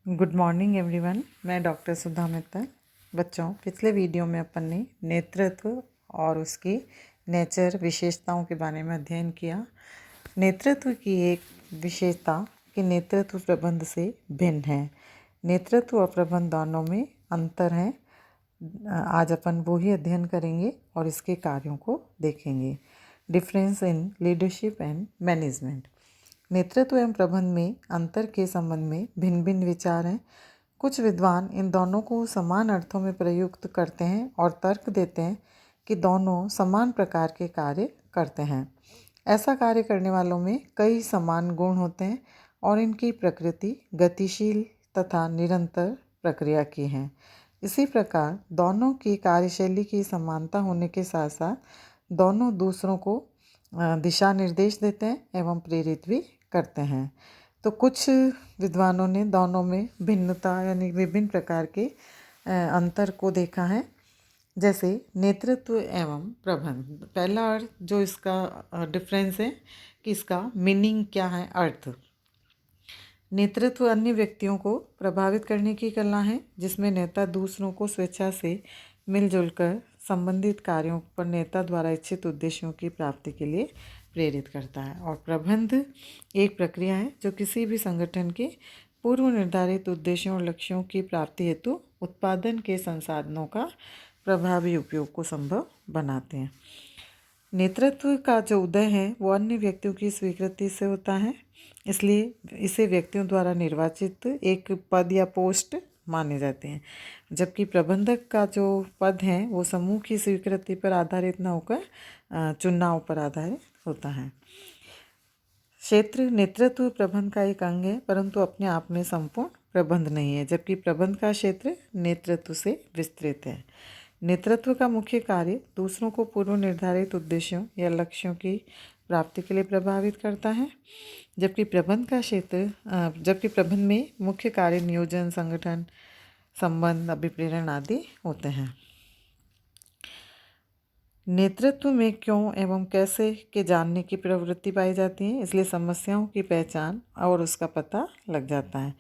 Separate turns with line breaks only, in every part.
Good morning everyone. मैं doctor सुधा मित्तल। बच्चों, पिछले वीडियो में अपन ने नेतृत्व और उसकी नेचर विशेषताओं के बारे में अध्ययन किया। नेतृत्व की एक विशेषता कि नेतृत्व प्रबंध से भिन्न है। नेतृत्व और प्रबंध दोनों में अंतर है। आज अपन वो ही अध्ययन करेंगे और इसके कार्यों को देखेंगे। Difference in leadership and management. नेतृत्व एवं प्रबंध में अंतर के संबंध में भिन्न भिन्न विचार हैं। कुछ विद्वान इन दोनों को समान अर्थों में प्रयुक्त करते हैं और तर्क देते हैं कि दोनों समान प्रकार के कार्य करते हैं। ऐसा कार्य करने वालों में कई समान गुण होते हैं और इनकी प्रकृति गतिशील तथा निरंतर प्रक्रिया की है। इसी प्रकार दोनों की कार्यशैली की समानता होने के साथ साथ दोनों दूसरों को दिशा निर्देश देते हैं एवं प्रेरित भी करते हैं। तो कुछ विद्वानों ने दोनों में भिन्नता यानी विभिन्न प्रकार के अंतर को देखा है। जैसे नेतृत्व एवं प्रबंध। पहला अर्थ जो इसका डिफरेंस है कि इसका मीनिंग क्या है, अर्थ। नेतृत्व अन्य व्यक्तियों को प्रभावित करने की कला है जिसमें नेता दूसरों को स्वेच्छा से मिलजुल कर संबंधित कार्यों पर नेता द्वारा इच्छित उद्देश्यों की प्राप्ति के लिए प्रेरित करता है। और प्रबंध एक प्रक्रिया है जो किसी भी संगठन के पूर्व निर्धारित उद्देश्यों और लक्ष्यों की प्राप्ति हेतु उत्पादन के संसाधनों का प्रभावी उपयोग को संभव बनाते हैं। नेतृत्व का जो उदय है वो अन्य व्यक्तियों की स्वीकृति से होता है, इसलिए इसे व्यक्तियों द्वारा निर्वाचित एक पद या पोस्ट माने जाते हैं। जबकि प्रबंधक का जो पद है वो समूह की स्वीकृति पर आधारित न होकर चुनाव पर आधारित होता है। क्षेत्र नेतृत्व प्रबंध का एक अंग है परंतु अपने आप में संपूर्ण प्रबंध नहीं है, जबकि प्रबंध का क्षेत्र नेतृत्व से विस्तृत है। नेतृत्व का मुख्य कार्य दूसरों को पूर्व निर्धारित उद्देश्यों या लक्ष्यों की प्राप्ति के लिए प्रभावित करता है, जबकि प्रबंध में मुख्य कार्य नियोजन, संगठन, संबंध, अभिप्रेरण आदि होते हैं। नेतृत्व में क्यों एवं कैसे के जानने की प्रवृत्ति पाई जाती है, इसलिए समस्याओं की पहचान और उसका पता लग जाता है,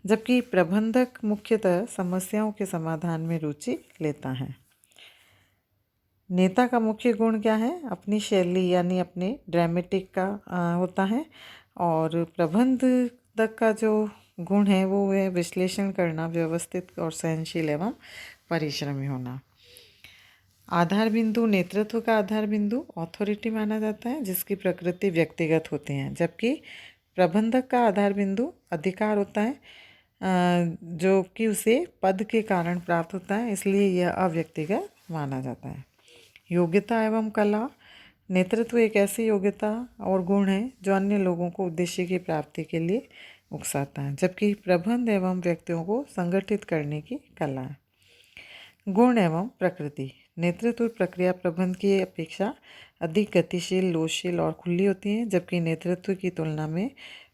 जबकि प्रबंधक मुख्यतः समस्याओं के समाधान में रुचि लेता है। नेता का मुख्य गुण क्या है? अपनी शैली यानी अपने ड्रामेटिक का होता है। और प्रबंधक का जो गुण है वो है विश्लेषण करना, व्यवस्थित और सहनशील एवं परिश्रमी होना। आधार बिंदु नेतृत्व का आधार बिंदु ऑथोरिटी माना जाता है जिसकी प्रकृति व्यक्तिगत होती है, जबकि प्रबंधक का आधार बिंदु अधिकार होता है जो कि उसे पद के कारण प्राप्त होता है, इसलिए यह अव्यक्तिगत माना जाता है। योग्यता एवं कला। नेतृत्व एक ऐसी योग्यता और गुण है जो अन्य लोगों को उद्देश्य की प्राप्ति के लिए उकसाता है, जबकि प्रबंध एवं व्यक्तियों को संगठित करने की कला है। गुण एवं प्रकृति। नेतृत्व प्रक्रिया प्रबंध की अपेक्षा अधिक गतिशील, लोचशील और खुली होती है, जबकि नेतृत्व की तुलना में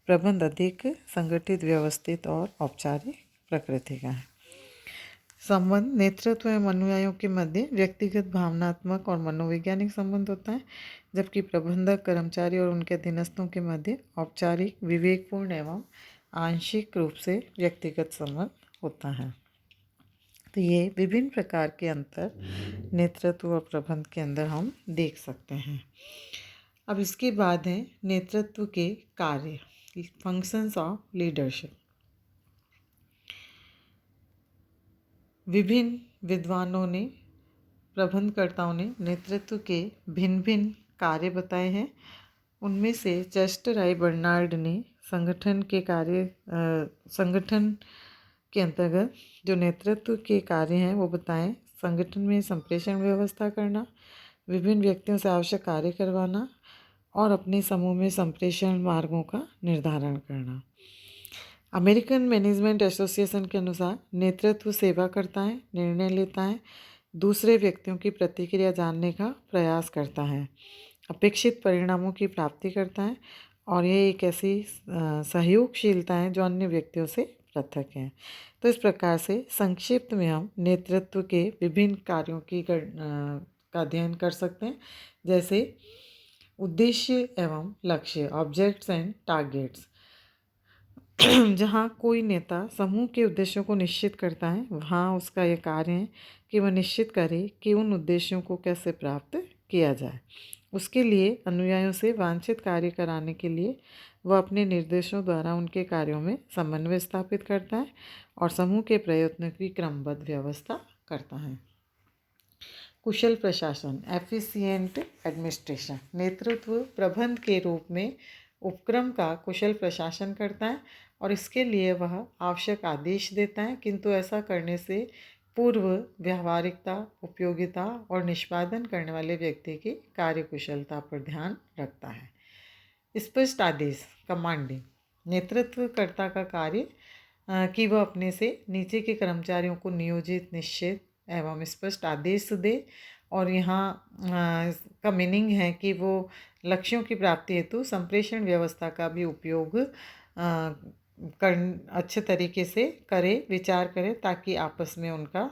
प्रबंध अधिक संगठित, व्यवस्थित और औपचारिक प्रकृति का है। संबंध। नेतृत्व एवं अनुयायियों के मध्य व्यक्तिगत, भावनात्मक और मनोवैज्ञानिक संबंध होता है, जबकि प्रबंधक, कर्मचारी और उनके अधीनस्थों के मध्य औपचारिक, विवेकपूर्ण एवं आंशिक रूप से व्यक्तिगत संबंध होता है। तो ये विभिन्न प्रकार के अंतर नेतृत्व और प्रबंध के अंदर हम देख सकते हैं। अब इसके बाद है नेतृत्व के कार्य, फंक्शंस ऑफ लीडरशिप। विभिन्न विद्वानों ने, प्रबंधकर्ताओं ने नेतृत्व के भिन्न भिन्न कार्य बताए हैं। उनमें से चेस्टर आई बर्नार्ड ने संगठन के अंतर्गत जो नेतृत्व के कार्य हैं वो बताएं। संगठन में संप्रेषण व्यवस्था करना, विभिन्न व्यक्तियों से आवश्यक कार्य करवाना और अपने समूह में संप्रेषण मार्गों का निर्धारण करना। अमेरिकन मैनेजमेंट एसोसिएशन के अनुसार नेतृत्व सेवा करता है, निर्णय लेता है, दूसरे व्यक्तियों की प्रतिक्रिया जानने का प्रयास करता है, अपेक्षित परिणामों की प्राप्ति करता है और यह एक ऐसी सहयोगशीलता है जो अन्य व्यक्तियों से पृथक है। तो इस प्रकार से संक्षिप्त में हम नेतृत्व के विभिन्न कार्यों का अध्ययन कर सकते हैं, जैसे उद्देश्य एवं लक्ष्य, ऑब्जेक्ट्स एंड टारगेट्स। जहाँ कोई नेता समूह के उद्देश्यों को निश्चित करता है, वहाँ उसका ये कार्य है कि वह निश्चित करे कि उन उद्देश्यों को कैसे प्राप्त किया जाए। उसके लिए अनुयायियों से वांछित कार्य कराने के लिए वह अपने निर्देशों द्वारा उनके कार्यों में समन्वय स्थापित करता है और समूह के प्रयत्नों की क्रमबद्ध व्यवस्था करता है। कुशल प्रशासन, एफिशिएंट एडमिनिस्ट्रेशन, नेतृत्व प्रबंध के रूप में उपक्रम का कुशल प्रशासन करता है और इसके लिए वह आवश्यक आदेश देता है, किंतु ऐसा करने से पूर्व व्यावहारिकता, उपयोगिता और निष्पादन करने वाले व्यक्ति की कार्यकुशलता पर ध्यान रखता है। स्पष्ट आदेश, कमांडिंग, नेतृत्वकर्ता का कार्य कि वह अपने से नीचे के कर्मचारियों को नियोजित, निश्चित एवं स्पष्ट आदेश दे। और यहाँ का मीनिंग है कि वो लक्ष्यों की प्राप्ति हेतु संप्रेषण व्यवस्था का भी उपयोग अच्छे तरीके से करे, विचार करे, ताकि आपस में उनका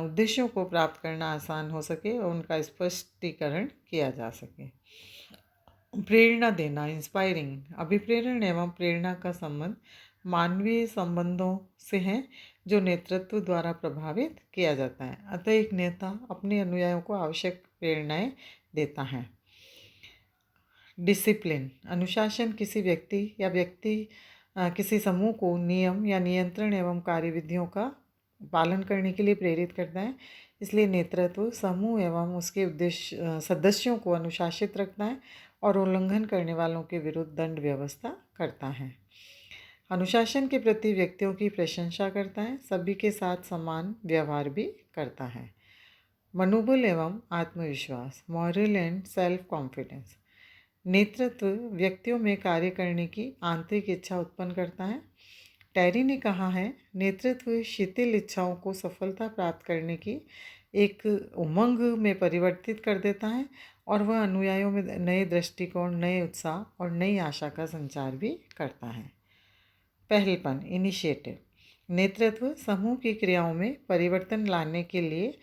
उद्देश्यों को प्राप्त करना आसान हो सके और उनका स्पष्टीकरण किया जा सके। प्रेरणा देना, इंस्पायरिंग, अभिप्रेरण एवं प्रेरणा का संबंध मानवीय संबंधों से है जो नेतृत्व द्वारा प्रभावित किया जाता है। अतः एक नेता अपने अनुयायियों को आवश्यक प्रेरणाएं देता है। डिसिप्लिन, अनुशासन किसी व्यक्ति किसी समूह को नियम या नियंत्रण एवं कार्यविधियों का पालन करने के लिए प्रेरित करता है। इसलिए नेतृत्व समूह एवं उसके सदस्यों को अनुशासित रखता है और उल्लंघन करने वालों के विरुद्ध दंड व्यवस्था करता है। अनुशासन के प्रति व्यक्तियों की प्रशंसा करता है, सभी के साथ समान व्यवहार भी करता है। मनोबल एवं आत्मविश्वास, मॉरल एंड सेल्फ कॉन्फिडेंस, नेतृत्व व्यक्तियों में कार्य करने की आंतरिक इच्छा उत्पन्न करता है। टेरी ने कहा है, नेतृत्व शिथिल इच्छाओं को सफलता प्राप्त करने की एक उमंग में परिवर्तित कर देता है और वह अनुयायियों में नए दृष्टिकोण, नए उत्साह और नई आशा का संचार भी करता है। पहलपन, इनिशिएटिव, नेतृत्व समूह की क्रियाओं में परिवर्तन लाने के लिए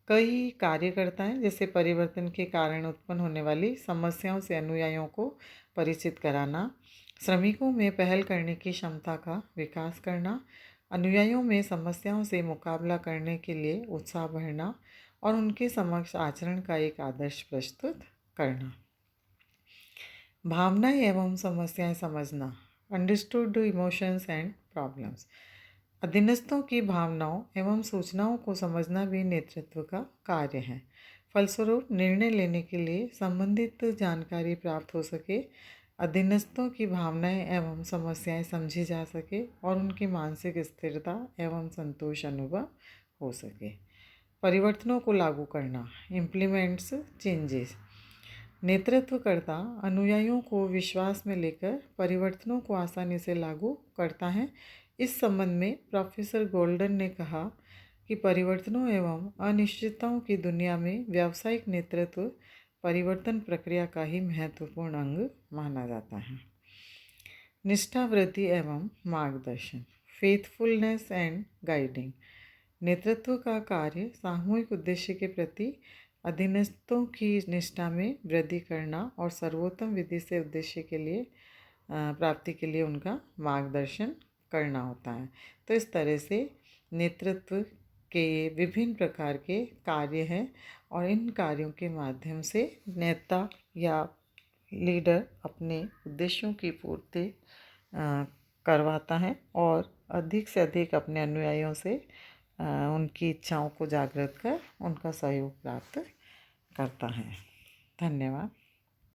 कई कार्य करता है, जैसे परिवर्तन के कारण उत्पन्न होने वाली समस्याओं से अनुयायियों को परिचित कराना, श्रमिकों में पहल करने की क्षमता का विकास करना, अनुयायियों में समस्याओं से मुकाबला करने के लिए उत्साह बढ़ना और उनके समक्ष आचरण का एक आदर्श प्रस्तुत करना। भावनाएं एवं समस्याएं समझना, अंडरस्टूड इमोशंस एंड प्रॉब्लम्स, अधीनस्थों की भावनाओं एवं सूचनाओं को समझना भी नेतृत्व का कार्य है। फलस्वरूप निर्णय लेने के लिए संबंधित जानकारी प्राप्त हो सके, अधीनस्थों की भावनाएं एवं समस्याएं समझी जा सके और उनकी मानसिक स्थिरता एवं संतोष अनुभव हो सके। परिवर्तनों को लागू करना, इम्प्लीमेंट्स चेंजेस, नेतृत्वकर्ता अनुयायियों को विश्वास में लेकर परिवर्तनों को आसानी से लागू करता है। इस संबंध में प्रोफेसर गोल्डन ने कहा कि परिवर्तनों एवं अनिश्चितताओं की दुनिया में व्यावसायिक नेतृत्व परिवर्तन प्रक्रिया का ही महत्वपूर्ण अंग माना जाता है। निष्ठावृत्ति एवं मार्गदर्शन, फेथफुलनेस एंड गाइडिंग, नेतृत्व का कार्य सामूहिक उद्देश्य के प्रति अधीनस्थों की निष्ठा में वृद्धि करना और सर्वोत्तम विधि से उद्देश्य के लिए प्राप्ति के लिए उनका मार्गदर्शन करना होता है। तो इस तरह से नेतृत्व के विभिन्न प्रकार के कार्य हैं और इन कार्यों के माध्यम से नेता या लीडर अपने उद्देश्यों की पूर्ति करवाता है और अधिक से अधिक अपने अनुयायियों से उनकी इच्छाओं को जागृत कर उनका सहयोग प्राप्त करता है। धन्यवाद।